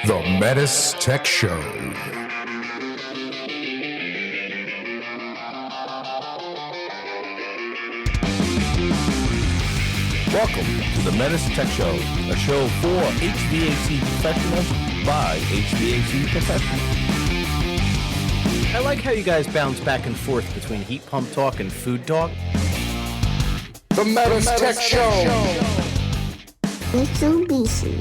The METUS Tech Show. Welcome to the METUS Tech Show, a show for HVAC professionals by HVAC professionals. I like how you guys bounce back and forth between heat pump talk and food talk. The METUS Tech Show. Mitsubishi.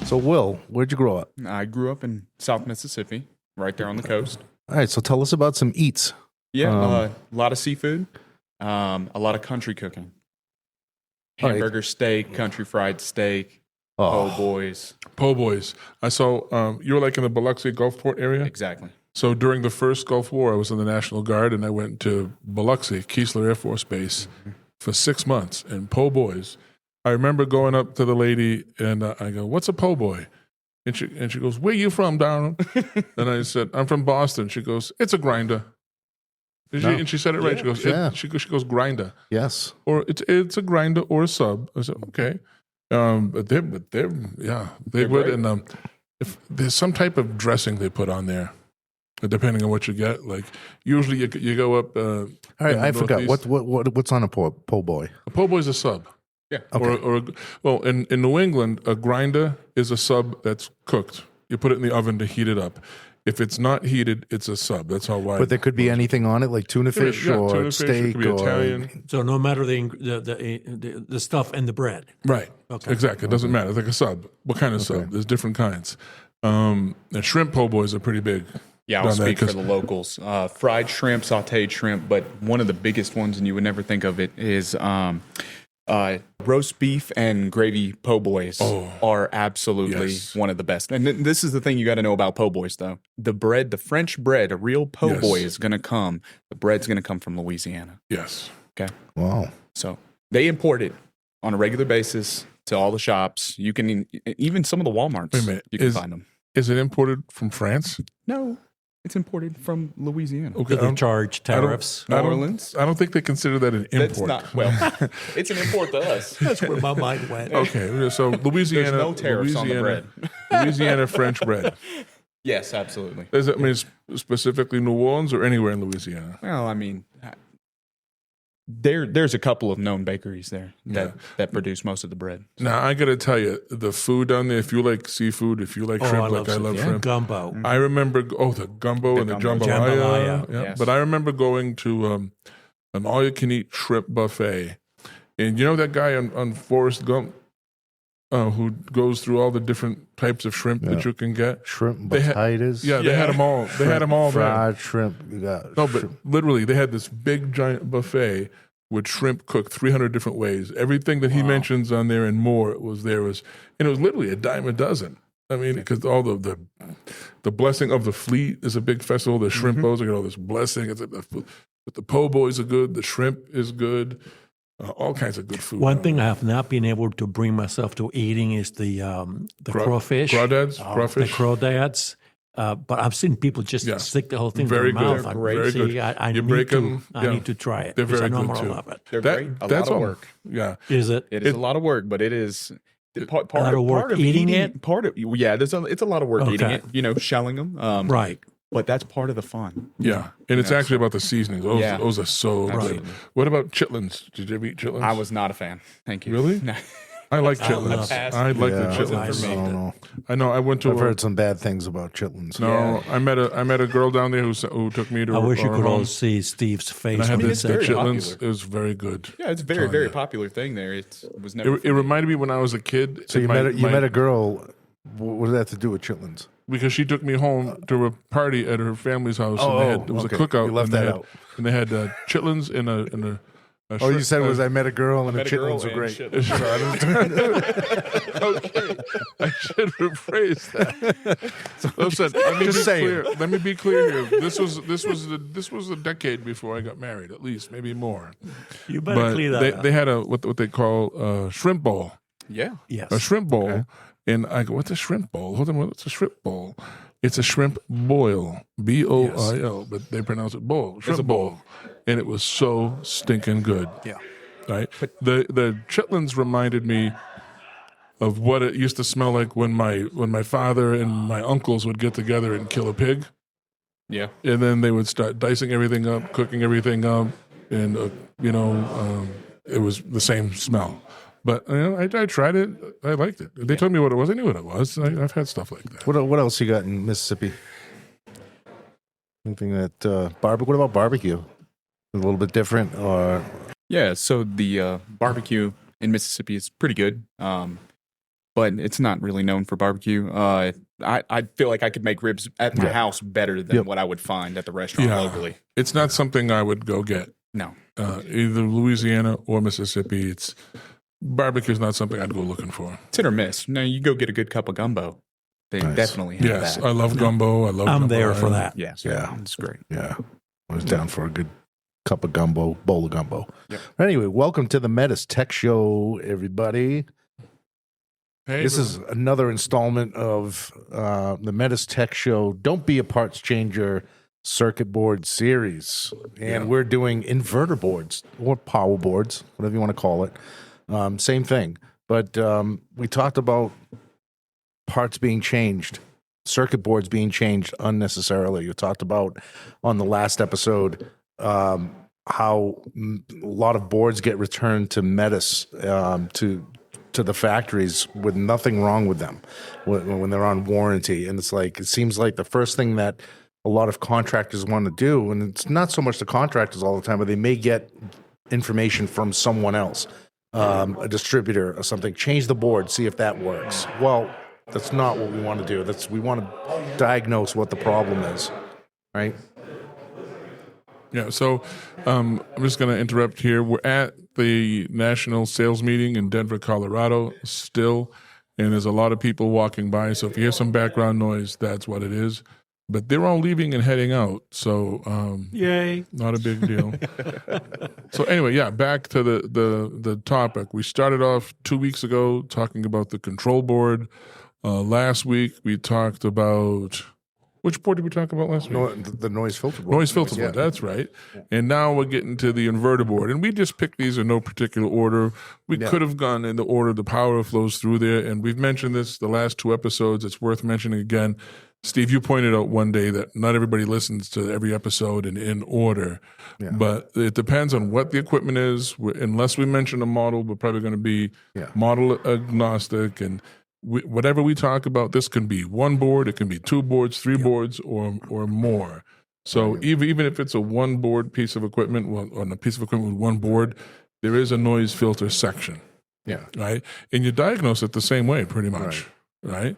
So, Will, where'd you grow up? I grew up in South Mississippi, right there on the coast. All right, so tell us about some eats. Yeah, a lot of seafood, a lot of country cooking. All right. Hamburger steak, country fried steak, po' boys. Po' boys. I saw you were like in the Biloxi Gulfport area. Exactly. So during the first Gulf War, I was in the National Guard, and I went to Biloxi, Keesler Air Force Base, for 6 months. And po' boys. I remember going up to the lady, and I go, "What's a po' boy?" And she goes, "Where you from, darling?" And I said, "I'm from Boston." She goes, "It's a grinder." And she said it right. She goes, Yeah. she goes, grinder, Yes. or it's a grinder or a sub. I said, okay, but they're they would. great. And if there's some type of dressing they put on there, depending on what you get. Like usually you go up. All right, I forgot. What's on a po' boy? A po' boy is a sub. Yeah. Well, in New England, a grinder is a sub that's cooked. You put it in the oven to heat it up. If it's not heated, it's a sub. That's how wide. But there could be anything on it, like tuna fish or tuna fish, steak it could be or Italian. So no matter the stuff and the bread. Right. Okay. Exactly. It doesn't matter. It's like a sub. What kind of sub? There's different kinds. And shrimp po' boys are pretty big. Yeah, I'll down there speak for 'cause- the locals. Fried shrimp, sautéed shrimp, but one of the biggest ones, and you would never think of it, is roast beef and gravy po' boys are absolutely Yes. one of the best. And this is the thing you got to know about po' boys, though. The bread, the French bread, a real po' Yes. boy is going to come. The bread's going to come from Louisiana. Yes. Okay. wow. So they import it on a regular basis to all the shops. You can even some of the Walmarts. Wait a minute. You can find them. Is it imported from France? No, it's imported from Louisiana. Okay. Do they charge tariffs? I don't- Orleans? I don't think they consider that an import. That's not well. It's an import to us. That's where my mind went. Okay, so Louisiana. There's no tariffs on the bread. Louisiana French bread. Yes, absolutely. Does it mean specifically New Orleans or anywhere in Louisiana? Well, I mean, there's a couple of known bakeries there that produce most of the bread. Now I got to tell you, the food down there. If you like seafood, if you like shrimp, I love shrimp. Gumbo. I remember the gumbo and the gumbo. jambalaya. Jambalaya, Yeah. yes. But I remember going to an all-you-can-eat shrimp buffet, and you know that guy on Forrest Gump who goes through all the different types of shrimp that you can get. Shrimp They had- potatoes. They had them all. They had them all there. Fried shrimp. You got No, but literally, they had this big giant buffet with shrimp cooked 300 different ways. Everything that he mentions on there and more was there. And it was literally a dime a dozen. I mean, because all the blessing of the fleet is a big festival. The shrimp bows, I get all this blessing. But the po' boys are good. The shrimp is good. All kinds of good food. One thing I have not been able to bring myself to eating is the crawfish. Crawdads, The crawfish. crawdads. But I've seen people just stick the whole thing Very in their mouth. good. I'm Very see, good. I You need break to, them, I yeah. need to try it. They're because very I know good, I'm too. gonna love it. They're great. A lot of work. Yeah. Is it? It is a lot of work, but it is part lot of work of eating it? Part of it's a lot of work eating Okay. it. You know, shelling them. Right. But that's part of the fun. Yeah. And it's actually about the seasonings. Those are so Absolutely. good. What about chitlins? Did you ever eat chitlins? I was not a fan. Thank you. Really? No. I like love chitlins. it. I like the Yeah, chitlins. I don't know. I know. I went to. I've heard some bad things about chitlins. No, I met a girl down there who took me to. I wish you our could all home, see Steve's face and I had when he this said very that. chitlins. popular. It was very good. Yeah, it's a very, very popular thing there. It was never. It reminded me when I was a kid. So you met a girl. What did that have to do with chitlins? because she took me home to a party at her family's house. And it was okay. a cookout. You left and they that had, out. And they had chitlins and a Oh, you said it was I met a girl and the Met a girl chitlins were and great. shit. Okay, I should rephrase that. Listen, let me just be saying. clear. Let me be clear here. This was a decade before I got married, at least, maybe more. You better But clear that up. they had what they call shrimp bowl, Yeah. Yes. a shrimp bowl, and I go, "What's a shrimp bowl? Hold on, what's a shrimp bowl? It's a shrimp boil, boil, but they pronounce it bowl, shrimp bowl, and it was so stinking good. Yeah. Right. The chitlins reminded me of what it used to smell like when my father and my uncles would get together and kill a pig. Yeah. And then they would start dicing everything up, cooking everything up, and it was the same smell. But I tried it. I liked it. They told me what it was. I knew what it was. I've had stuff like that. What else you got in Mississippi? Anything that barbecue? What about barbecue? A little bit different, or Yeah. So the barbecue in Mississippi is pretty good, but it's not really known for barbecue. I feel like I could make ribs at my house better than what I would find at the restaurant locally. It's not something I would go get. No. Either Louisiana or Mississippi. Barbecue is not something I'd go looking for. It's hit or miss. No, you go get a good cup of gumbo. They definitely have Yes, that. I love gumbo. I love. I'm gumbo. there for that. Yes. Yeah. It's great. yeah, I was down for a good cup of gumbo, bowl of gumbo. Yep. Anyway, welcome to the METUS Tech Show, everybody. Hey, This is another installment of the METUS Tech Show. Don't be a parts changer circuit board series, and we're doing inverter boards or power boards, whatever you want to call it. Same thing, but we talked about parts being changed, circuit boards being changed unnecessarily. You talked about on the last episode how a lot of boards get returned to METUS to the factories with nothing wrong with them when they're on warranty. And it's like, it seems like the first thing that a lot of contractors want to do, and it's not so much the contractors all the time, but they may get information from someone else, a distributor or something, change the board, see if that works. Well, that's not what we want to do. We want to diagnose what the problem is, right? Yeah, so I'm just going to interrupt here. We're at the national sales meeting in Denver, Colorado still, and there's a lot of people walking by. So if you hear some background noise, that's what it is. But they're all leaving and heading out, so Yay. not a big deal. So anyway, yeah, back to the topic. We started off 2 weeks ago talking about the control board. Last week we talked about... Which board did we talk about last week? The noise filter board. Noise filter board, that's right. And now we're getting to the inverter board. And we just picked these in no particular order. We could have gone in the order the power flows through there. And we've mentioned this the last 2 episodes. It's worth mentioning again. Steve, you pointed out one day that not everybody listens to every episode in order. Yeah. But it depends on what the equipment is. Unless we mention a model, we're probably going to be model agnostic. And whatever we talk about, this can be 1 board, it can be 2 boards, 3 boards, or more. So even if it's a 1 board piece of equipment, on a piece of equipment with 1 board, there is a noise filter section. Yeah. Right? And you diagnose it the same way, pretty much. Right?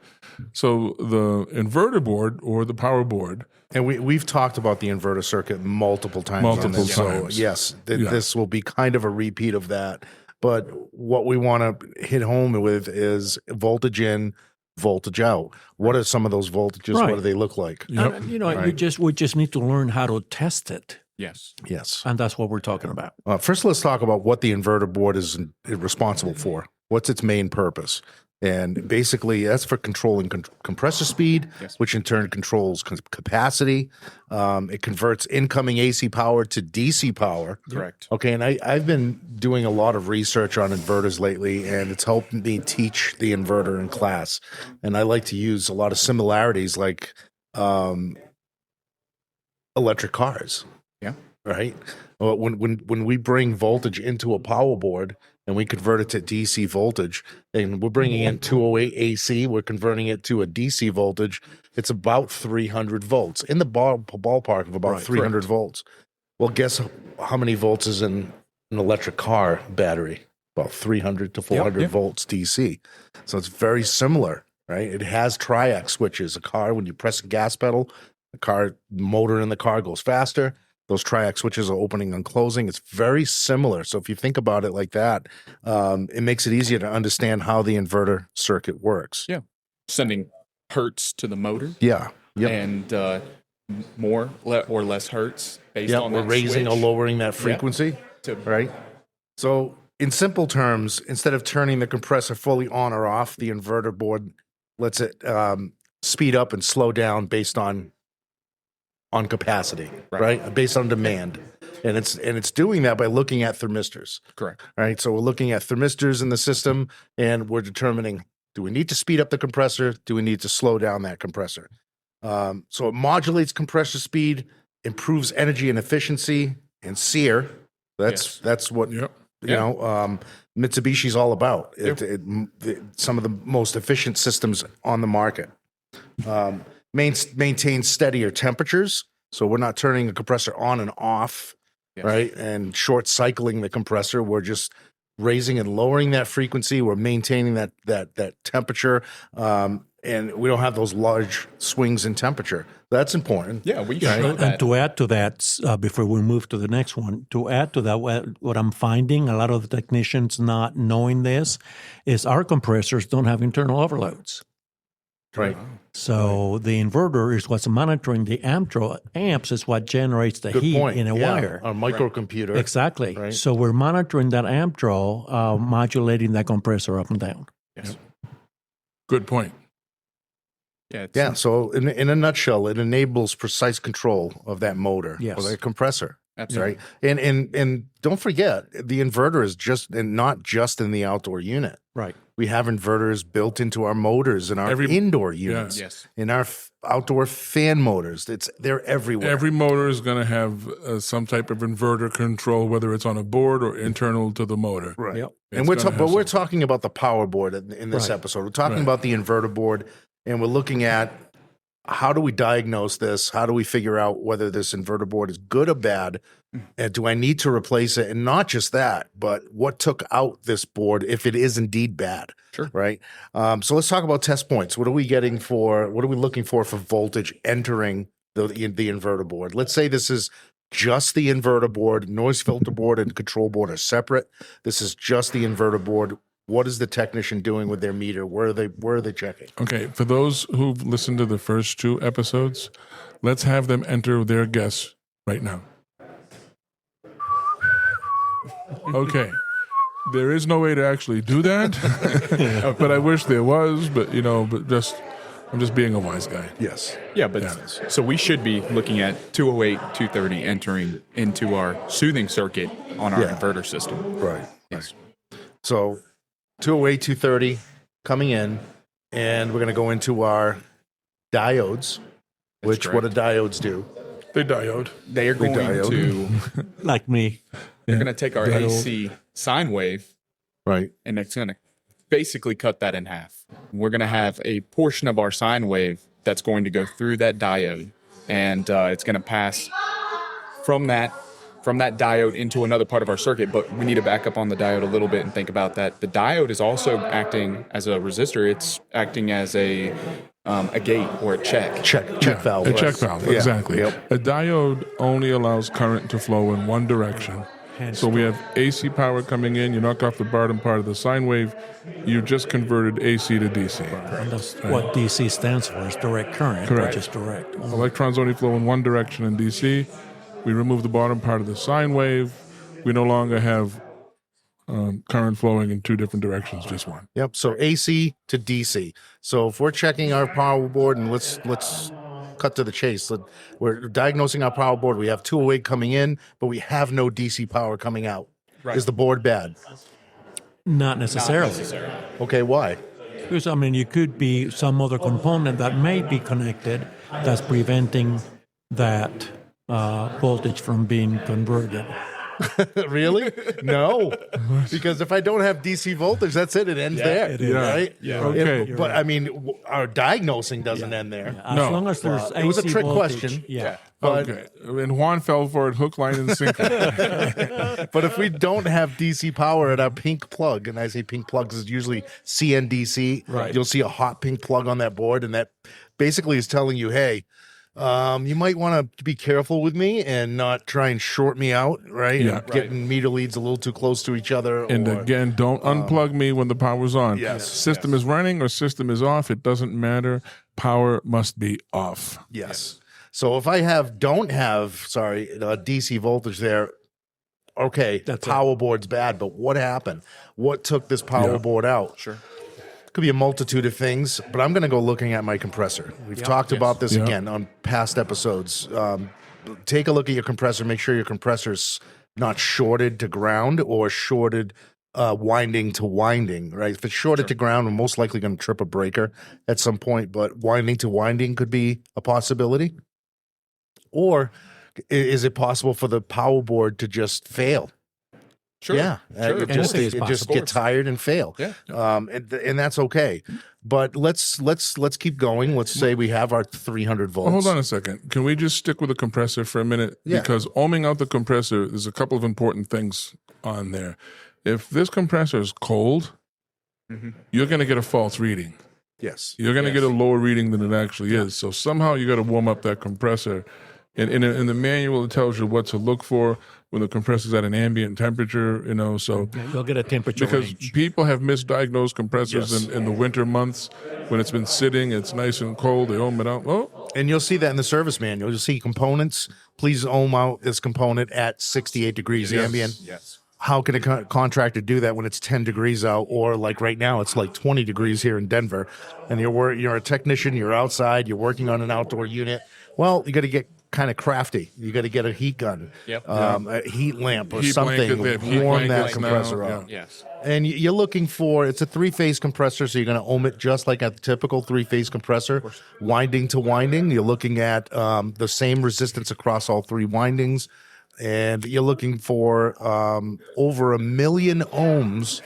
So the inverter board or the power board. And we've talked about the inverter circuit multiple times. So yes, this will be kind of a repeat of that. But what we want to hit home with is voltage in, voltage out. What are some of those voltages? Right. What do they look like? And, we just need to learn how to test it. Yes. Yes. And that's what we're talking about. First, let's talk about what the inverter board is responsible for. What's its main purpose? And basically, that's for controlling compressor speed, which in turn controls capacity. It converts incoming AC power to DC power. Correct. Okay, and I've been doing a lot of research on inverters lately, and it's helped me teach the inverter in class. And I like to use a lot of similarities like electric cars. Yeah. Right? When we bring voltage into a power board, and we convert it to DC voltage, and we're bringing in 208 AC, we're converting it to a DC voltage, it's about 300 volts, in the ballpark of about 300 volts. Well, guess how many volts is in an electric car battery? About 300 to 400 volts DC. So it's very similar, right? It has triac switches. A car, when you press a gas pedal, the motor in the car goes faster. Those triac switches are opening and closing. It's very similar. So if you think about it like that, it makes it easier to understand how the inverter circuit works. Yeah. Sending hertz to the motor. Yeah. Yep. And more or less hertz based on that we're raising switch. or lowering that frequency, right? So in simple terms, instead of turning the compressor fully on or off, the inverter board lets it speed up and slow down based on capacity, right? Based on demand. And it's doing that by looking at thermistors. Correct. All right. So we're looking at thermistors in the system, and we're determining, do we need to speed up the compressor? Do we need to slow down that compressor? So it modulates compressor speed, improves energy and efficiency, and SEER. That's what Yep. you know Mitsubishi's all about. Some of the most efficient systems on the market. Maintains steadier temperatures, so we're not turning a compressor on and off, right? And short cycling the compressor. We're just raising and lowering that frequency. We're maintaining that temperature, and we don't have those large swings in temperature. That's important. Yeah, we show that. And to add to that, before we move to the next one, to add to that, what I'm finding, a lot of the technicians not knowing this, is our compressors don't have internal overloads. Right. So the inverter is what's monitoring the amps is what generates the Good heat point. in a Yeah, wire. a microcomputer. Exactly. Right. So we're monitoring that amp draw, modulating that compressor up and down. Yes. Good point. Yeah. It's, Yeah. So in a nutshell, it enables precise control of that motor Yes. or that compressor. Absolutely. Right. And don't forget, the inverter is not just in the outdoor unit. Right. We have inverters built into our motors in our indoor units, Yes. in our outdoor fan motors. They're everywhere. Every motor is going to have some type of inverter control, whether it's on a board or internal to the motor. Right. Yep. And we're gonna have but we're some- talking about the power board in this Right. episode. We're talking Right. about the inverter board, and we're looking at how do we diagnose this? How do we figure out whether this inverter board is good or bad? And do I need to replace it? And not just that, but what took out this board if it is indeed bad? Sure. Right. So let's talk about test points. What are we looking for voltage entering the inverter board? Let's say this is just the inverter board, noise filter board and control board are separate. This is just the inverter board. What is the technician doing with their meter? Where are they checking? Okay, for those who've listened to the first 2 episodes, let's have them enter their guess right now. Okay. There is no way to actually do that, but I wish there was. But I'm just being a wise guy. Yes. Yeah, but so we should be looking at 208, 230 entering into our soothing circuit on our inverter system. Right. Yes. So 208, 230 coming in, and we're going to go into our diodes, which what do diodes do? They diode. They are going to Like me. they're going to take our AC sine wave Right. and it's going to basically cut that in half. We're going to have a portion of our sine wave that's going to go through that diode, and it's going to pass from that diode into another part of our circuit. But we need to back up on the diode a little bit and think about that. The diode is also acting as a resistor. It's acting as a gate or a check. Check valve. A check valve, Yeah. exactly. Yep. A diode only allows current to flow in one direction. So we have AC power coming in. You knock off the bottom part of the sine wave. You just converted AC to DC. And that's what DC stands for, is direct current, Correct. which is direct. Electrons only flow in one direction in DC. We remove the bottom part of the sine wave. We no longer have current flowing in 2 different directions, just one. Yep. So AC to DC. So if we're checking our power board, and let's cut to the chase. We're diagnosing our power board. We have 208 coming in, but we have no DC power coming out. Right. Is the board bad? Not necessarily. Okay. Why? Because, you could be some other component that may be connected that's preventing that voltage from being converted. Really? No. Because if I don't have DC voltage, that's it. It ends there. it is. Right? Yeah. Okay. But I mean, our diagnosing doesn't end there. As No. long as there's It was a AC trick voltage, question. Yeah. But, Okay. And Juan fell for it hook, line, and sinker. but if we don't have DC power at our pink plug, and I say pink plugs is usually CNDC, Right. you'll see a hot pink plug on that board, and that basically is telling you, hey, you might want to be careful with me and not try and short me out, right? Yeah. And getting meter leads a little too close to each other. And or, again, don't unplug me when the power's on. Yes, System is running or system is off. It doesn't matter. Power must be off. yes. So if I don't have DC voltage there, okay, That's power board's bad, but what happened? What took this power board out? Sure. Could be a multitude of things, but I'm going to go looking at my compressor. We've talked about this Yeah. again on past episodes. take a look at your compressor. Make sure your compressor's not shorted to ground or shorted winding to winding, right? If it's shorted to ground, we're most likely going to trip a breaker at some point, but winding to winding could be a possibility. Or is it possible for the power board to just fail? Sure. Yeah, Sure. it just Anything is just possible. get tired and fail. Yeah. And that's okay. But let's keep going. Let's say we have our 300 volts. Well, hold on a second. Can we just stick with the compressor for a minute? Yeah. Because ohming out the compressor, there's a couple of important things on there. If this compressor is cold, you're going to get a false reading. Yes. You're going to get a lower reading than it actually is. So somehow you got to warm up that compressor. And in the manual, it tells you what to look for when the compressor's at an ambient temperature, so You'll get a temperature because range. people have misdiagnosed compressors in the winter months when it's been sitting, it's nice and cold, they ohm it out. Oh, And you'll see that in the service manual. You'll see components. Please ohm out this component at 68 degrees ambient. Yes. How can a contractor do that when it's 10 degrees out, or like right now it's like 20 degrees here in Denver, and you're a technician, you're outside, you're working on an outdoor unit? Well, you got to get kind of crafty. You got to get a heat gun, a heat lamp, or Heat something. blanket, they have heat Warm that blankets now, compressor yeah. up. Yes. And you're looking for, it's a 3-phase compressor, so you're going to ohm it just like a typical 3-phase compressor, winding to winding. You're looking at the same resistance across all 3 windings, and you're looking for over 1 million ohms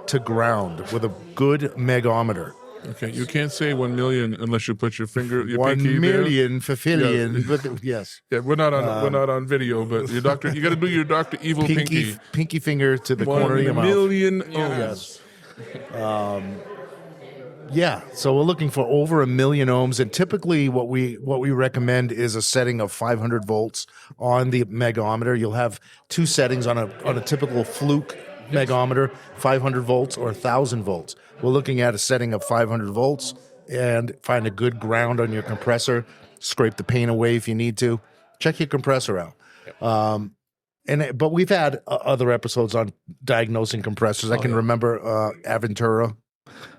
to ground with a good megometer. okay. You can't say 1 million unless you put your pinky 1 there. million for fillion, but yes. Yeah, we're not on video, but your doctor, you got to do your Dr. Evil pinky. Pinky finger to the 1 corner of your mouth. million ohms. Yeah, so we're looking for over 1 million ohms, and typically what we recommend is a setting of 500 volts on the megometer. You'll have 2 settings on a typical fluke megometer, 500 volts or 1,000 volts. We're looking at a setting of 500 volts and find a good ground on your compressor. Scrape the paint away if you need to. Check your compressor out. But we've had other episodes on diagnosing compressors. I can remember Aventura,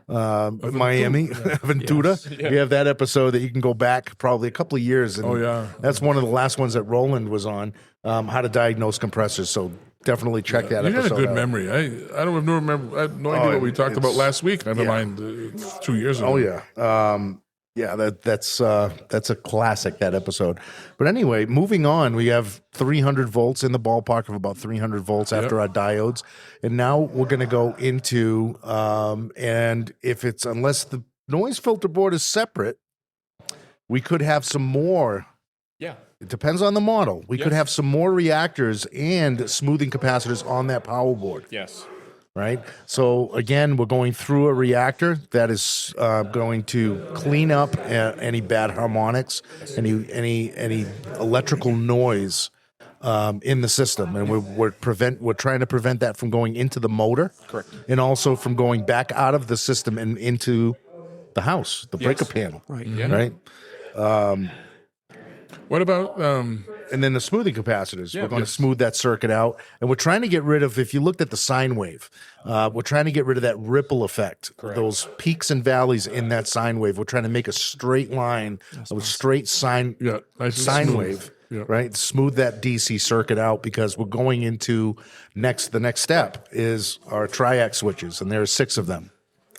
Miami, Aventura. We have that episode that you can go back probably a couple of years. And that's one of the last ones that Roland was on, how to diagnose compressors. So definitely check that You episode had a good out. memory. I don't remember. I have no idea what we talked about last week. Never mind 2 years ago. Oh yeah. That's a classic, that episode. But anyway, moving on, we have 300 volts in the ballpark of about 300 volts after our diodes, and now we're going to go into and unless the noise filter board is separate, we could have some more. Yeah. It depends on the model. We could have some more reactors and smoothing capacitors on that power board. Yes. Right. So again, we're going through a reactor that is going to clean up any bad harmonics, any electrical noise in the system, and we're trying to prevent that from going into the motor, Correct, and also from going back out of the system and into the house, the breaker panel. Right. Right. What about And then the smoothing capacitors, we're going to smooth that circuit out. And we're trying to get rid of, if you looked at the sine wave, we're trying to get rid of that ripple effect, those peaks and valleys in that sine wave. We're trying to make a straight line, a straight sine nice and sine smooth. wave, Yeah. right? Smooth that DC circuit out, because we're going into the next step is our triac switches, and there are 6 of them.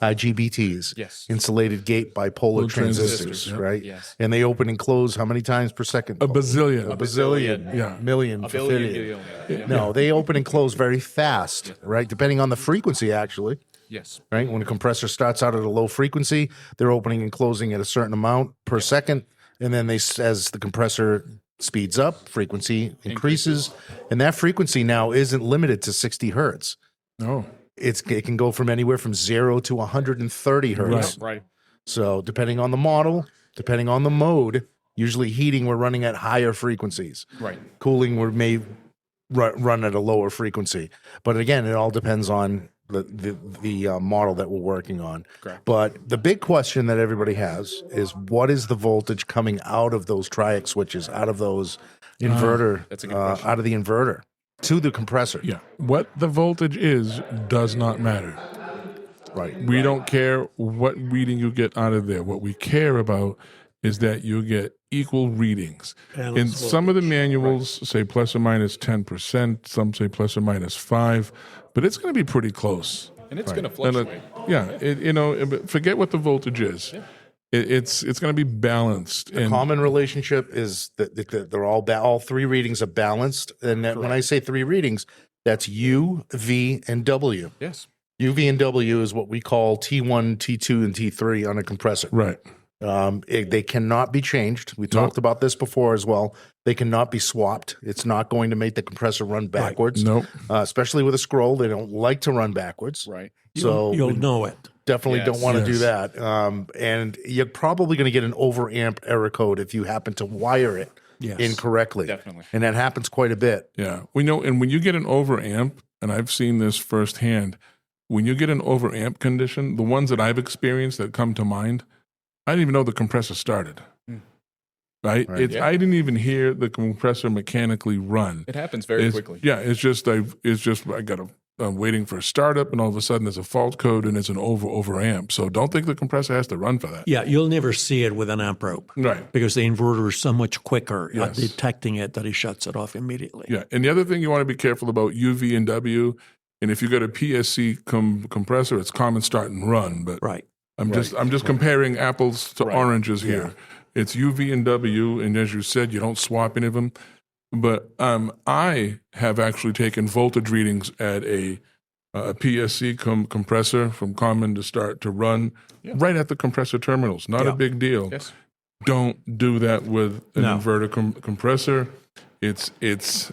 IGBTs, Yes. insulated gate bipolar Low transistors, transistors, yeah. right? Yes. And they open and close how many times per second? a bazillion? A bazillion, Yeah. million, A billion, billion. billion. No, they open and close very fast, right? Depending on the frequency, actually, Yes. right? When a compressor starts out at a low frequency, they're opening and closing at a certain amount per second, and then as the compressor speeds up, frequency increases, and that frequency now isn't limited to 60 hertz. No. It can go from anywhere from 0 to 130 hertz. Right. So depending on the model, depending on the mode, usually heating, we're running at higher frequencies. Right. Cooling, we may run at a lower frequency. But again, it all depends on the model that we're working on. Correct. But the big question that everybody has is, what is the voltage coming out of those triac switches, out of those inverter, That's a good question. out of the inverter to the compressor? Yeah. What the voltage is does not matter. Right. We don't care what reading you get out of there. What we care about is that you get equal readings. And In it's some of the voltage. manuals say plus or minus 10%, some say plus or minus 5, but it's going to be pretty close. And it's going to And fluctuate. but forget what the voltage is. It's going to be balanced. The common relationship is that they're all three readings are balanced. And that when I say three readings, that's U, V, and W. Yes. U, V, and W is what we call T1, T2, and T3 on a compressor. Right. They cannot be changed. We talked about this before as well. They cannot be swapped. It's not going to make the compressor run backwards. Nope. Especially with a scroll, they don't like to run backwards. Right. So You'll we know it. definitely Yes. don't want to do Yes. that. And you're probably going to get an overamp error code if you happen to wire it Yes. incorrectly. Definitely. And that happens quite a bit. Yeah. We know, and when you get an overamp, and I've seen this firsthand, when you get an overamp condition, the ones that I've experienced that come to mind, I didn't even know the compressor started. Right? Yeah. I didn't even hear the compressor mechanically run. It happens very quickly. Yeah, it's just I'm waiting for a startup, and all of a sudden there's a fault code and it's an overamp. So don't think the compressor has to run for that. Yeah, you'll never see it with an amp probe. Right. Because the inverter is so much quicker at Yes. detecting it that it shuts it off immediately. Yeah, and the other thing you want to be careful about UV and W, and if you got a PSC compressor, it's common start and run. But Right. I'm just comparing apples to oranges here. It's UV and W, and as you said, you don't swap any of them. But I have actually taken voltage readings at a PSC compressor from common to start to run right at the compressor terminals. Not a big deal. Yes. Don't do that with an No. inverter compressor. It's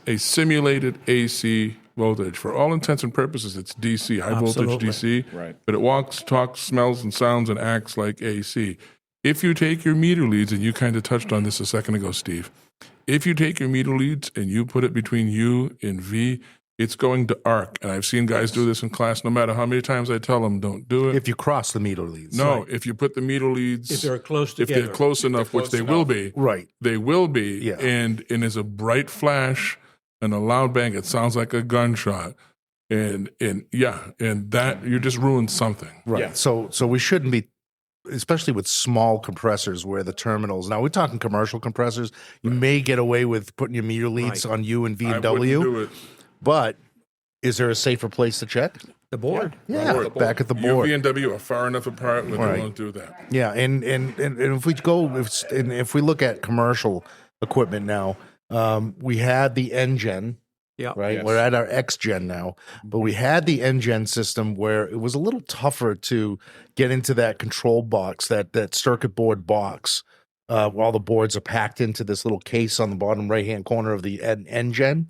a simulated AC voltage. For all intents and purposes, it's DC, high voltage Absolutely. DC. Right. But it walks, talks, smells, and sounds and acts like AC. If you take your meter leads, and you kind of touched on this a second ago, Steve, if you take your meter leads and you put it between U and V, it's going to arc. And I've seen guys do this in class, no matter how many times I tell them, don't do it. If you cross the meter leads. No, if you put the meter leads, If they're close if together. they're close enough, which they will be, Right. they will be, Yeah. and there's a bright flash and a loud bang. It sounds like a gunshot, and that you just ruined something. Right. Yeah. So we shouldn't be, especially with small compressors where the terminals. Now we're talking commercial compressors. You may get away with putting your meter leads on U and V I and wouldn't W, do it. but is there a safer place to check? the board. Yeah, back at the board. UV and W are far enough apart where Right. they won't do that. Yeah, and if we look at commercial equipment now, we had the N-Gen, Yeah. right? Yes. We're at our X-Gen now, but we had the N-Gen system where it was a little tougher to get into that control box, that circuit board box, while the boards are packed into this little case on the bottom right-hand corner of the N-Gen.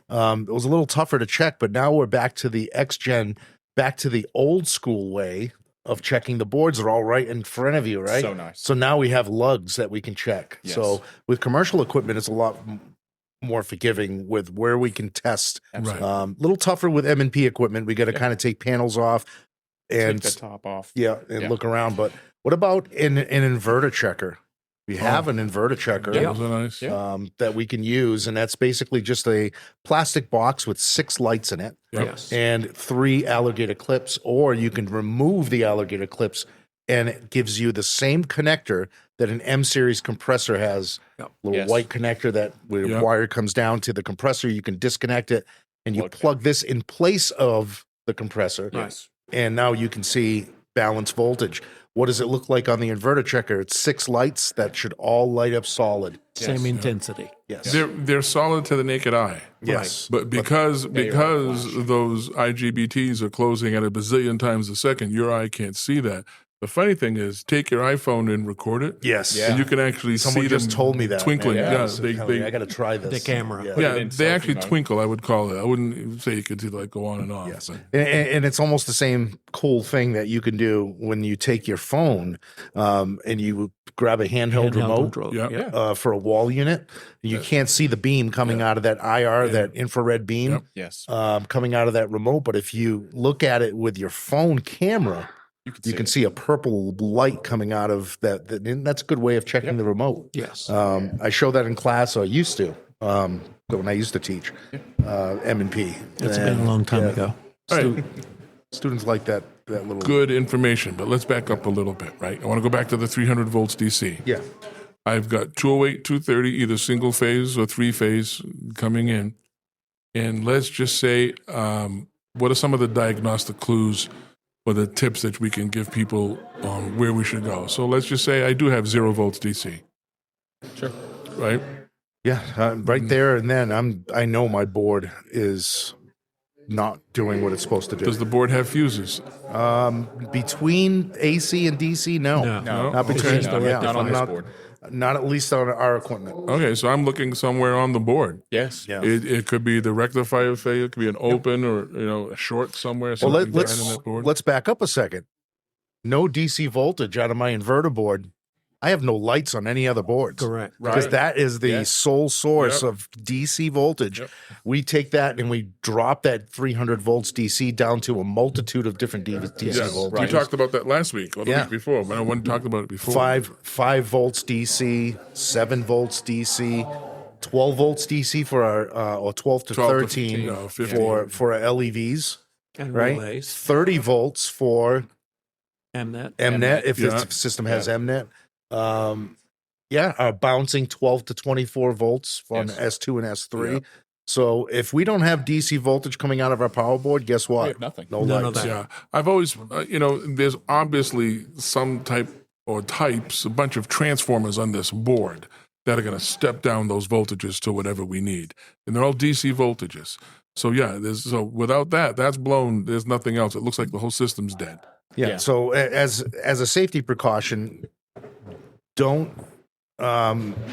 It was a little tougher to check, but now we're back to the X-Gen, back to the old school way of checking the boards. Are all right in front of you, right? So nice. So now we have lugs that we can check. Yes. So with commercial equipment, it's a lot more forgiving with where we can test. Absolutely. Little tougher with M&P equipment. We got to kind of take panels off and Take the top off. and Yeah. look around. But what about an inverter checker? We have an inverter checker Those are nice. Yeah. that we can use, and that's basically just a plastic box with 6 lights in it Yep. Yes. and 3 alligator clips, or you can remove the alligator clips and it gives you the same connector that an M series compressor has. Yep. Little Yes. white connector that where Yep. the wire comes down to the compressor. You can disconnect it and you Plug it plug this in place of the compressor. Yes. And now you can see balanced voltage. What does it look like on the inverter checker? It's 6 lights that should all light up solid. Same intensity. Yes. They're solid to the naked eye. Yes. But because you're right, because those IGBTs are closing at a bazillion times a second, your eye can't see that. The funny thing is, take your iPhone and record it. Yes. And you can actually Someone see just them told me that. twinkling. Yeah. Yeah, So, they, Kelly, I got to try this. The camera. Yeah. Put it yeah, in they selfie actually mode. twinkle. I would call it. I wouldn't say you could see like go on and off. Yes. but- And it's almost the same cool thing that you can do when you take your phone and you grab a handheld remote control. Yeah. for a wall unit. You can't see the beam coming out of that IR, that infrared beam Yep. Yes. coming out of that remote. But if you look at it with your phone camera, you can see a purple light coming out of that. And that's a good way of checking the remote. Yes. I show that in class, or I used to, when I used to teach M&P. It's been a long time ago. All right. Students like that little. Good information, but let's back up a little bit, right? I want to go back to the 300 volts DC. Yeah. I've got 208, 230, either single phase or three phase coming in. And let's just say, what are some of the diagnostic clues or the tips that we can give people on where we should go? So let's just say I do have 0 volts DC. Sure. Right? Yeah, right there and then I know my board is not doing what it's supposed to do. Does the board have fuses? Between AC and DC, no. No. Not between. Okay. No, Yeah, not on this not, board. not at least on our equipment. Okay, so I'm looking somewhere on the board. Yes. Yeah. It could be the rectifier failure, it could be an open or a short somewhere. Well, Something behind on that board. let's back up a second. No DC voltage out of my inverter board. I have no lights on any other boards. Correct. Because that is the Yes. sole source Yep. of DC voltage. Yep. We take that and we drop that 300 volts DC down to a multitude of different DC Yes. voltages. We talked about that last week or the Yeah. week before, but I wouldn't talk about it before. Five volts DC, 7 volts DC, 12 volts DC for our or 12 to 12 to 13 15, no, 15. for our LEVs, And right? relays, 30 volts for MNet. MNet if Yeah. the system has MNet. Bouncing 12 to 24 volts on Yes. S2 and S3. Yeah. So if we don't have DC voltage coming out of our power board, guess what? We have nothing. No None of lights. that. Yeah, I've always, there's obviously some type or types, a bunch of transformers on this board that are going to step down those voltages to whatever we need, and they're all DC voltages. So yeah, so without that, that's blown. There's nothing else. It looks like the whole system's dead. Yeah. Yeah. So as a safety precaution, don't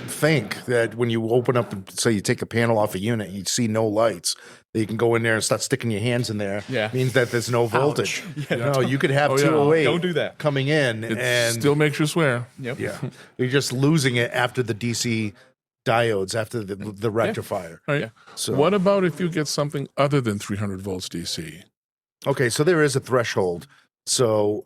think that when you open up, say you take a panel off a unit, you see no lights, that you can go in there and start sticking your hands in there. Yeah. Means that there's no voltage. No, you could have Oh, yeah. 208 Don't do that. coming in It and still makes you swear. Yep. yeah, you're just losing it after the DC diodes, after the rectifier. Right. Yeah. So What about if you get something other than 300 volts DC? okay, so there is a threshold. So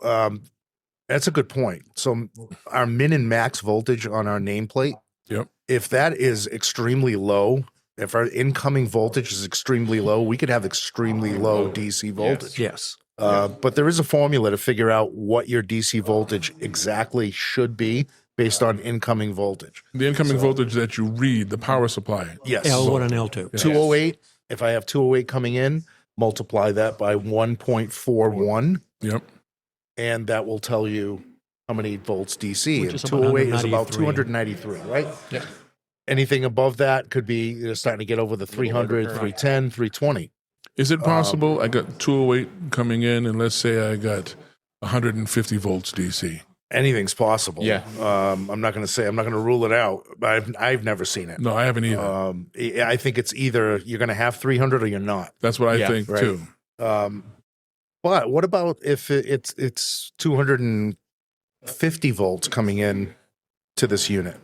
that's a good point. So our min and max voltage on our nameplate, Yep. if that is extremely low, if our incoming voltage is extremely low, we could have extremely low DC voltage. Yes. But there is a formula to figure out what your DC voltage exactly should be based on incoming voltage. The incoming voltage that you read, the power supply. Yes. L1 and L2. 208. If I have 208 coming in, multiply that by 1.41, Yep. and that will tell you how many volts DC. Which And is about 208 is about 193. 293, right? Yeah. Anything above that could be starting to get over the 300, 310, 320. Is it possible I got 208 coming in, and let's say I got 150 volts DC? Anything's possible. Yeah. I'm not going to rule it out. I've never seen it. No, I haven't either. I think it's either you're going to have 300 or you're not. That's what I Yeah, think right. too. But what about if it's 250 volts coming in to this unit?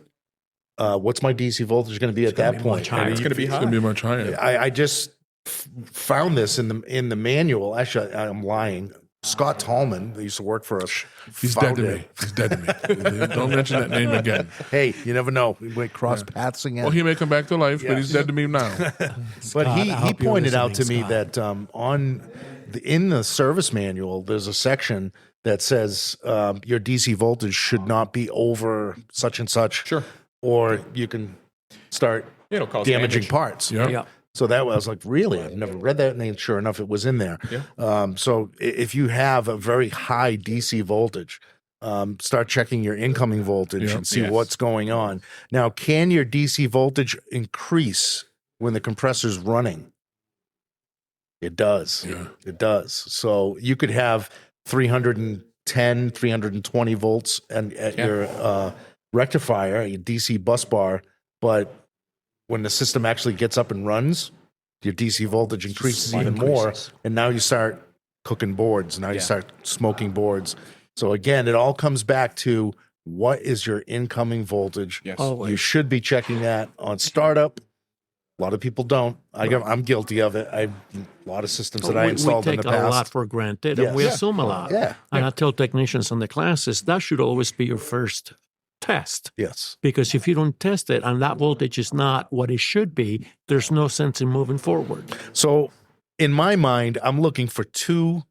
What's my DC voltage going to be at gonna that be point? much higher. It's going to be It's high. gonna be much higher. I just found this in the manual. Actually, I'm lying. Scott Tallman, that used to work for us. He's found dead to it. me. He's dead to me. Don't mention that name again. Hey, you never know. We might cross paths again. Well, he may come back to life, but he's dead to me now. But Scott, I he hope you're pointed out to listening, me Scott. that in the service manual, there's a section that says your DC voltage should not be over such and such. Sure. Or you can start It'll cause damaging damage. parts. Yep. Yeah. So that was like, really? I've never read that. And then sure enough, it was in there. Yeah. So if you have a very high DC voltage, start checking your incoming voltage Yeah. and see Yes. what's going on. Now, can your DC voltage increase when the compressor's running? It does. Yeah. It does. So you could have 310, 320 volts and at Yeah. your rectifier, your DC bus bar, but when the system actually gets up and runs, your DC voltage increases even more, and now you start cooking boards. Now you Yeah. start smoking boards. So again, it all comes back to what is your incoming voltage? Yes. Always. You should be checking that on startup. A lot of people don't. I'm guilty of it. A lot of systems that I installed we in take the past. a lot for granted, Yes. and we Yeah. assume a lot. Yeah. And I tell technicians in the classes that should always be your first test, Yes. because if you don't test it and that voltage is not what it should be, there's no sense in moving forward. So in my mind, I'm looking for two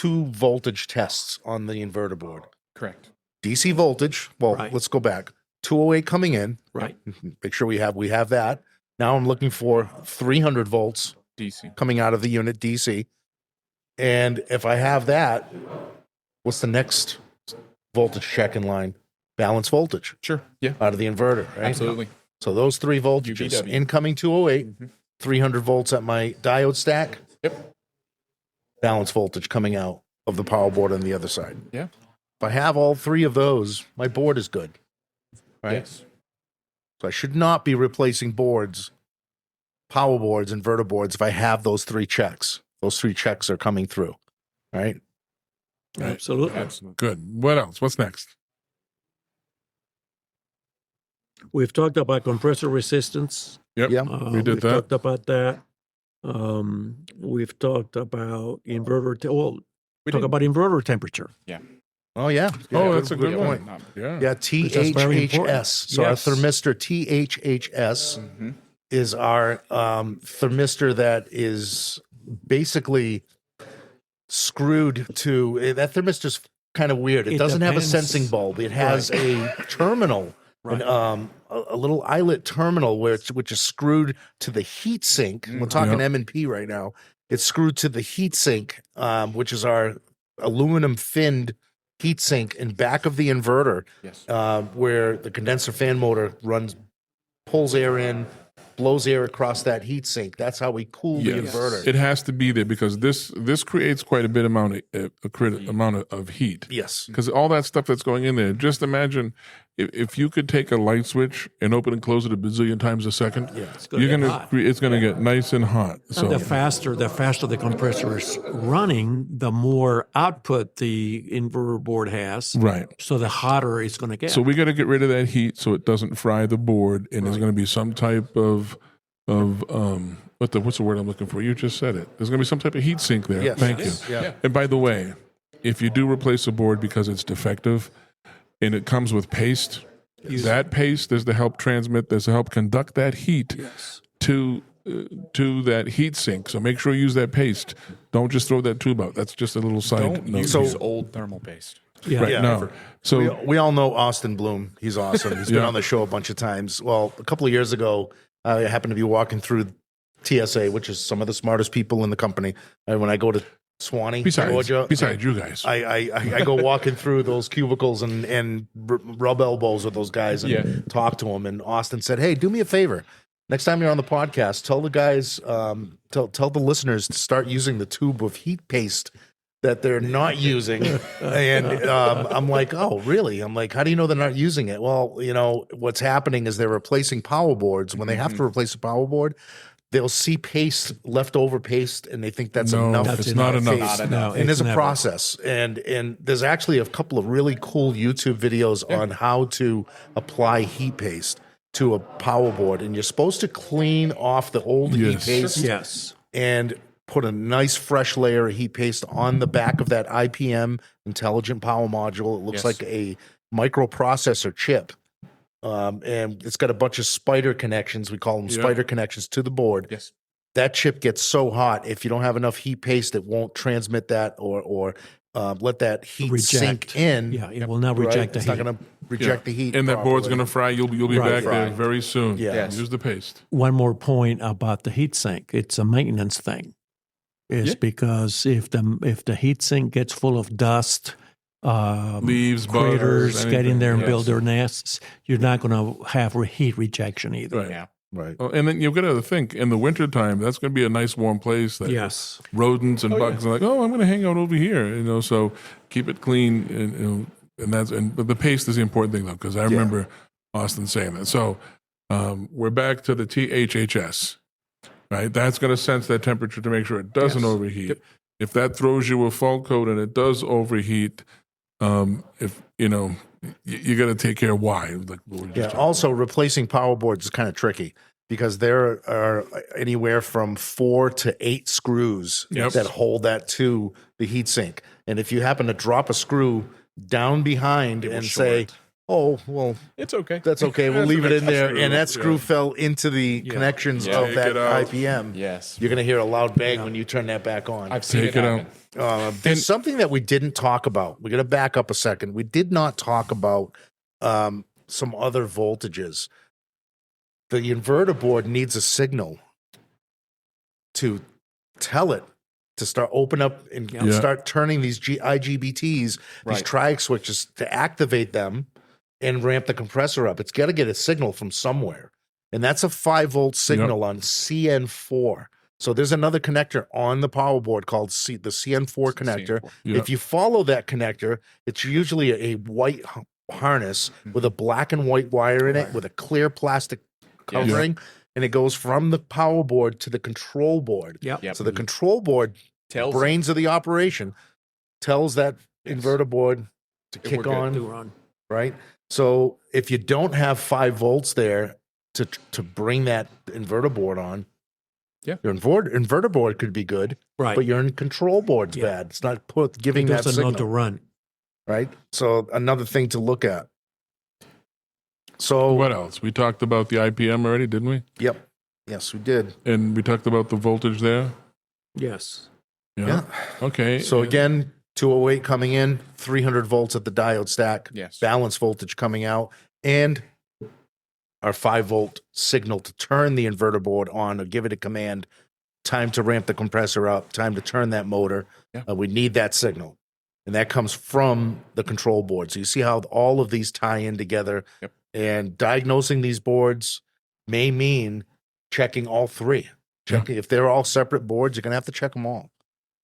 voltage tests on the inverter board. Correct. DC voltage. Well, Right. let's go back. 208 coming in. Right. Make sure we have that. Now I'm looking for 300 volts DC. coming out of the unit DC. And if I have that, what's the next voltage check in line? Balance voltage Sure. Yeah. out of the inverter, right? Absolutely. So those 3 voltages, UVW. incoming 208, 300 volts at my diode stack. Yep. Balance voltage coming out of the power board on the other side. Yeah. If I have all 3 of those, my board is good, right? Yes. So I should not be replacing boards, power boards, inverter boards if I have those 3 checks. Those 3 checks are coming through, right? Absolutely. Absolutely. Good. What else? What's next? We've talked about compressor resistance. Yep. Yeah. We did We've that. talked about that. We've talked about inverter. Talk about inverter temperature. Oh, yeah. Oh, that's a good point. one. Yeah. Yeah, that's very important. THHS. So Yes. our thermistor THHS is our thermistor that is basically screwed to that thermistor's kind of weird. It It doesn't have a depends. sensing bulb. It has a terminal, Right. a little eyelet terminal which is screwed to the heat sink. We're talking M&P right now. It's screwed to the heat sink, which is our aluminum finned heat sink in back of the inverter, Yes. where the condenser fan motor pulls air in, blows air across that heat sink. That's how we cool the Yes. inverter. It has to be there because this creates quite a bit amount of heat. Yes. Because all that stuff that's going in there. Just imagine if you could take a light switch and open and close it a bazillion times a second. Yeah. It's gonna You're get gonna hot. it's gonna get nice and hot. And So the faster the compressor is running, the more output the inverter board has. right. So the hotter it's going to get. So we got to get rid of that heat so it doesn't fry the board, and there's going to be some type of what's the word I'm looking for? You just said it. There's going to be some type of heat sink there. Yes. Thank you. Yeah. And by the way, if you do replace a board because it's defective, and it comes with paste, that paste is to help transmit. There's to help conduct that heat to that heat sink. So make sure you use that paste. Don't just throw that tube out. That's just a little side Don't note. use old thermal paste. yeah. Right, Yeah. no. So We all know Austin Bloom. He's awesome. He's been on the show a bunch of times. Well, a couple of years ago, I happened to be walking through TSA, which is some of the smartest people in the company. And when I go to Swanee, Georgia, besides you guys, I go walking through those cubicles and rub elbows with those guys and talk to them. And Austin said, "Hey, do me a favor. Next time you're on the podcast, tell the guys, tell the listeners to start using the tube of heat paste that they're not using." And I'm like, "Oh, really?" I'm like, "How do you know they're not using it?" Well, what's happening is they're replacing power boards. When they have to replace a power board, they'll see paste, leftover paste, and they think that's No, enough. it's not enough. paste. Not enough. And there's It's a never. process, and there's actually a couple of really cool YouTube videos on how to apply heat paste to a power board, and you're supposed to clean off the old heat Yes. paste Yes. and put a nice fresh layer of heat paste on the back of that IPM intelligent power module. It looks like a microprocessor chip. And it's got a bunch of spider connections. We call them spider connections to the board. Yes. That chip gets so hot, if you don't have enough heat paste, it won't transmit that or let that heat sink in. Yeah, it will not right? reject the It's heat. not going to reject the heat. and that board's properly. going to fry. You'll be Right. back there Fry. very soon. Yeah. Yes. Use the paste. One more point about the heat sink. It's a maintenance thing. Is because if the heat sink gets full of dust, Leaves, bugs, critters get in anything. there and Yes. build their nests, you're not going to have heat rejection either. Right. Yeah. Right. Oh, and then you've got to think in the wintertime, that's going to be a nice warm place. That Yes. rodents and bugs are like, oh, I'm going to hang out over here. So keep it clean. But the paste is the important thing, though, because I remember Austin saying that. So we're back to the THHS, right? That's going to sense that temperature to make sure it doesn't overheat. Yep. If that throws you a fault code and it does overheat, if you got to take care of why. Like what we just talked Also, replacing power boards is kind of tricky because there are anywhere from 4 to 8 screws Yep. that hold that to the heat sink. And if you happen to drop a screw down behind and say, "Oh, well, It's okay. that's okay, we'll That's leave an it in extra there," screw, and that screw yeah. fell into the connections Yeah. of Take that it out. IPM, Yes. you're going to hear a loud bang when you turn that back on. I've seen Take it it out. happen. There's something that we didn't talk about. We got to back up a second. We did not talk about some other voltages. The inverter board needs a signal to tell it to start open up and start turning these IGBTs, these triac switches, to activate them and ramp the compressor up. It's got to get a signal from somewhere. And that's a 5-volt signal on CN4. So there's another connector on the power board called the CN4 connector. CN4. Yep. If you follow that connector, it's usually a white harness with a black and white wire in it with a clear plastic covering. And it goes from the power board to the control board. Yep. So the control board, brains of the operation, tells that inverter board to kick on, right? So if you don't have 5 volts there to bring that inverter board on, your inverter board could be good, Right. but your control board's bad. It's not giving It that doesn't signal know to run. right? So another thing to look at. So What else? We talked about the IPM already, didn't we? Yep. Yes, we did. And we talked about the voltage there. Yes. Yeah. Okay. So again, 208 coming in, 300 volts at the diode stack, balance voltage coming out, and our 5-volt signal to turn the inverter board on or give it a command, time to ramp the compressor up, time to turn that motor. We need that signal. And that comes from the control board. So you see how all of these tie in together. And diagnosing these boards may mean checking all 3. If they're all separate boards, you're going to have to check them all.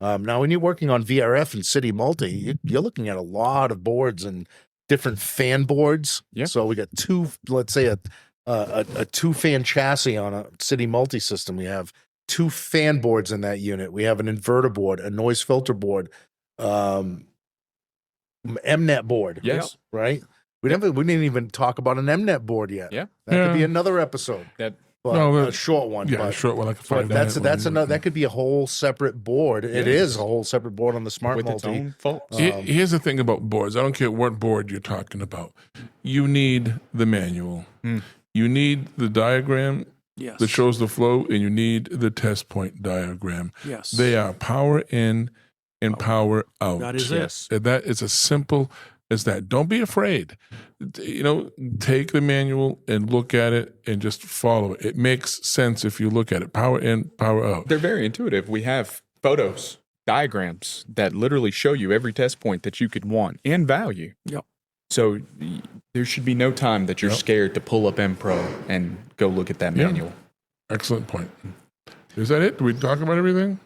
Now, when you're working on VRF and City Multi, you're looking at a lot of boards and different fan boards. So we got 2, let's say a 2-fan chassis on a City Multi system. We have 2 fan boards in that unit. We have an inverter board, a noise filter board, MNET board. Right? We didn't even talk about an MNET board yet. That could be another episode. A short one. Yeah, a short one. Like a that's another. That could be a whole separate board. It is a whole separate board on the Smart Multi. Here's the thing about boards. I don't care what board you're talking about. You need the manual. You need the diagram that shows the flow, and you need the test point diagram. They are power in and power out. That is it. And that is as simple as that. Don't be afraid. Take the manual and look at it and just follow it. It makes sense if you look at it. Power in, power out. They're very intuitive. We have photos, diagrams that literally show you every test point that you could want and value. So there should be no time that you're scared to pull up MPro and go look at that manual. Excellent point. Is that it? Do we talk about everything?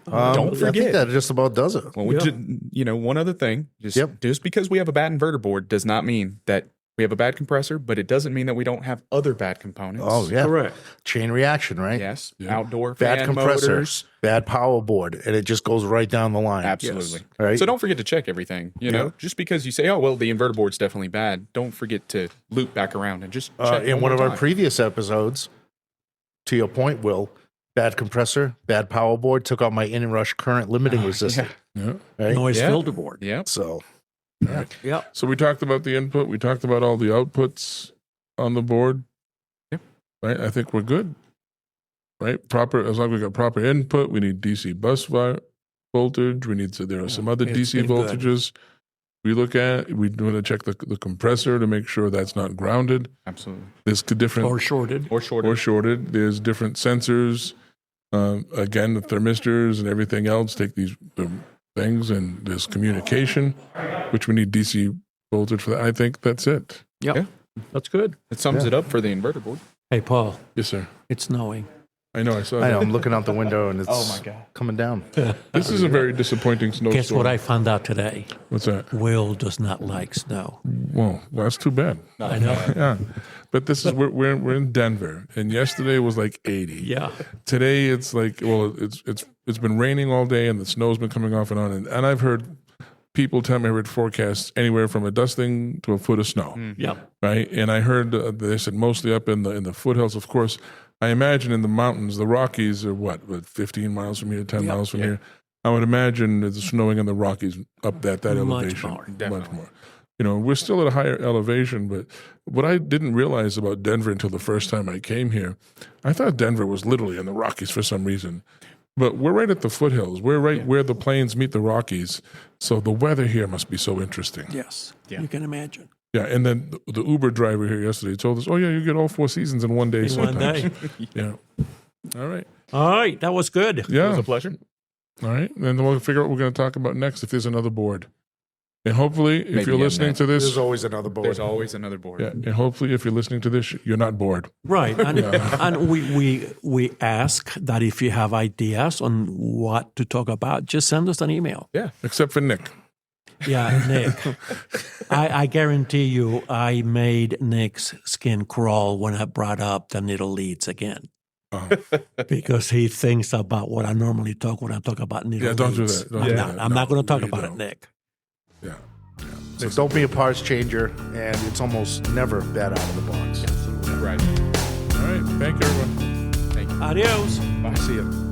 Don't forget. I think that just about does it. Well, one other thing. Just because we have a bad inverter board does not mean that we have a bad compressor, but it doesn't mean that we don't have other bad components. Oh, yeah. Correct. Chain reaction, right? Yes. Outdoor bad fan compressor, motors. bad power board, and it just goes right down the line. Absolutely. Right? So don't forget to check everything. Just because you say, "Oh, well, the inverter board's definitely bad," don't forget to loop back around and just check. In one of our previous episodes, to your point, Will, bad compressor, bad power board, took out my inrush current limiting resistor. Right? Noise filter board. So, So we talked about the input. We talked about all the outputs on the board. Right? I think we're good. Right? As long as we got proper input, we need DC bus voltage. There are some other DC voltages. We look at. We want to check the compressor to make sure that's not grounded. Absolutely. There's different Or shorted. There's different sensors. Again, the thermistors and everything else take the things, and there's communication, which we need DC voltage for that. I think that's it. Yeah. That's good. It sums it up for the inverter board. Hey, Paul. Yes, sir. It's snowing. I know. I saw I that. know. I'm looking out the window, and it's coming down. This is a very disappointing snowstorm. Guess what I found out today? What's that? Will does not like snow. Well, that's too bad. I know. Yeah, but this is we're in Denver, and yesterday was like 80. Yeah. Today it's like it's been raining all day, and the snow's been coming off and on, and I've heard people tell me I read forecasts anywhere from a dusting to a foot of snow. Yeah. Right, and I heard they said mostly up in the foothills. Of course, I imagine in the mountains, the Rockies are what 15 miles from here, 10 miles from here. I would imagine it's snowing in the Rockies up that elevation. Much more. We're still at a higher elevation, but what I didn't realize about Denver until the first time I came here, I thought Denver was literally in the Rockies for some reason. But we're right at the foothills. We're right where the plains meet the Rockies. So the weather here must be so interesting. Yes, Yeah. you can imagine. Yeah, and then the Uber driver here yesterday told us, "Oh yeah, you get all 4 seasons in one day In one sometimes." day. Yeah. All right. All right, that was good. It Yeah. was a pleasure. All right. And then we'll figure out what we're going to talk about next if there's another board. And hopefully, if Maybe you're yeah, listening Matt. to There's this, always another board. There's always another board. yeah, and hopefully, if you're listening to this, you're not bored. Right, and we ask that if you have ideas on what to talk about, just send us an email. Yeah. Except for Nick. Yeah, Nick. I guarantee you, I made Nick's skin crawl when I brought up the needle leads again. Because he thinks about what I normally talk when I talk about needle Yeah, don't do leads. that. Don't do that. I'm not going to talk No, you about it, don't. Nick. Yeah. So don't be a parts changer, and it's almost never bad out of the box. Right. All right. Thank you, everyone. Thank you. Adios. Bye. See you.